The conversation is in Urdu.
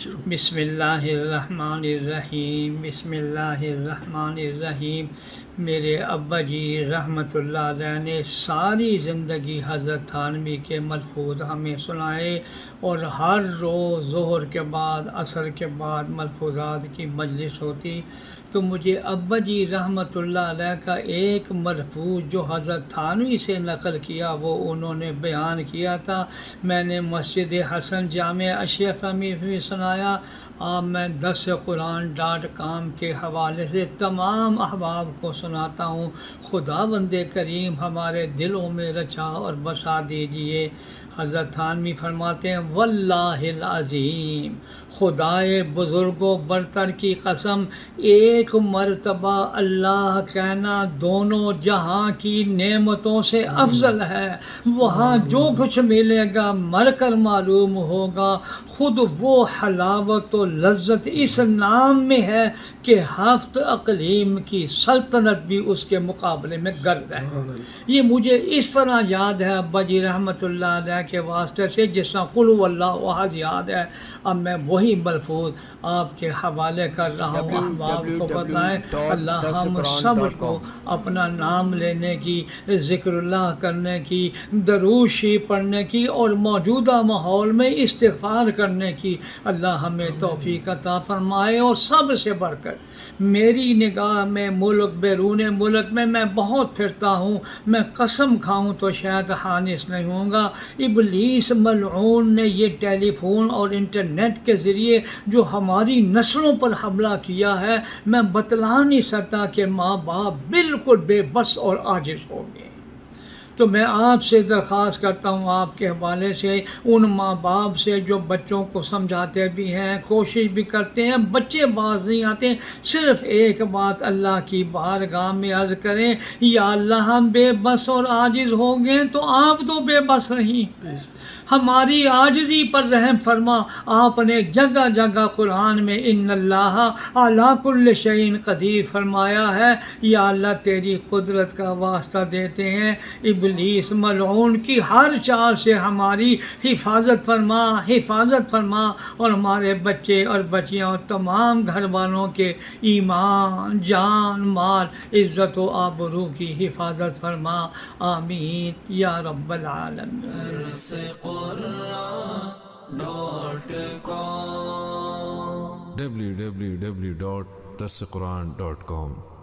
بسم اللہ الرحمن الرحیم، بسم اللہ الرحمن الرحیم۔ میرے ابا جی رحمۃ اللہ علیہ نے ساری زندگی حضرت تھانوی کے ملفوظ ہمیں سنائے، اور ہر روز ظہر کے بعد عصر کے بعد ملفوظات کی مجلس ہوتی، تو مجھے ابا جی رحمۃ اللہ علیہ کا ایک ملفوظ جو حضرت تھانوی سے نقل کیا وہ انہوں نے بیان کیا تھا۔ میں نے مسجد حسن جامع اشرف میں سنایا۔ اب میں DarsQuran.com کے حوالے سے تمام احباب کو سناتا ہوں۔ خدا بند کریم ہمارے دلوں میں رچا اور بسا دیجئے۔ حضرت تھانوی فرماتے ہیں، واللہ العظیم، خدائے بزرگ و برتر کی قسم، ایک مرتبہ اللہ کہنا دونوں جہاں کی نعمتوں سے افضل ہے۔ وہاں جو کچھ ملے گا مر کر معلوم ہوگا، خود وہ حلاوت و لذت اس نام میں ہے کہ ہفت اقلیم کی سلطنت بھی اس کے مقابلے میں گرد ہے۔ یہ مجھے اس طرح یاد ہے ابا جی رحمۃ اللہ علیہ کے واسطے سے جس طرح قل هو اللہ احد یاد ہے۔ اب میں وہی ملفوظ آپ کے حوالے کر رہا ہوں، احباب کو بتائیں۔ اللہ ہم سب کو اپنا نام لینے کی، ذکر اللہ کرنے کی، درود شریف پڑھنے کی اور موجودہ ماحول میں استغفار کرنے کی اللہ ہمیں توفیق عطا فرمائے۔ اور سب سے بڑھ کر میری نگاہ میں ملک بیرون ملک میں بہت پھرتا ہوں، میں قسم کھاؤں تو شاید حانث نہیں ہوں گا، ابلیس ملعون نے یہ ٹیلی فون اور انٹرنیٹ کے ذریعے جو ہماری نسلوں پر حملہ کیا ہے، میں بتلا نہیں سکتا کہ ماں باپ بالکل بے بس اور عاجز ہو گئے۔ تو میں آپ سے درخواست کرتا ہوں، آپ کے حوالے سے ان ماں باپ سے جو بچوں کو سمجھاتے بھی ہیں، کوشش بھی کرتے ہیں، بچے باز نہیں آتے، صرف ایک بات اللہ کی بارگاہ میں عرض کریں، یا اللہ ہم بے بس اور عاجز ہو گئے تو آپ تو بے بس نہیں، ہماری عاجزی پر رحم فرما۔ آپ نے جگہ جگہ قرآن میں ان اللہ علی کل شیء قدیر فرمایا ہے۔ یا اللہ تیری قدرت کا واسطہ دیتے ہیں، ابلیس ملعون کی ہر چال سے ہماری حفاظت فرما، حفاظت فرما، اور ہمارے بچے اور بچیاں اور تمام گھر والوں کے ایمان، جان، مال، عزت و آبرو کی حفاظت فرما، آمین یا رب العالمین۔ www.DarsQuran.com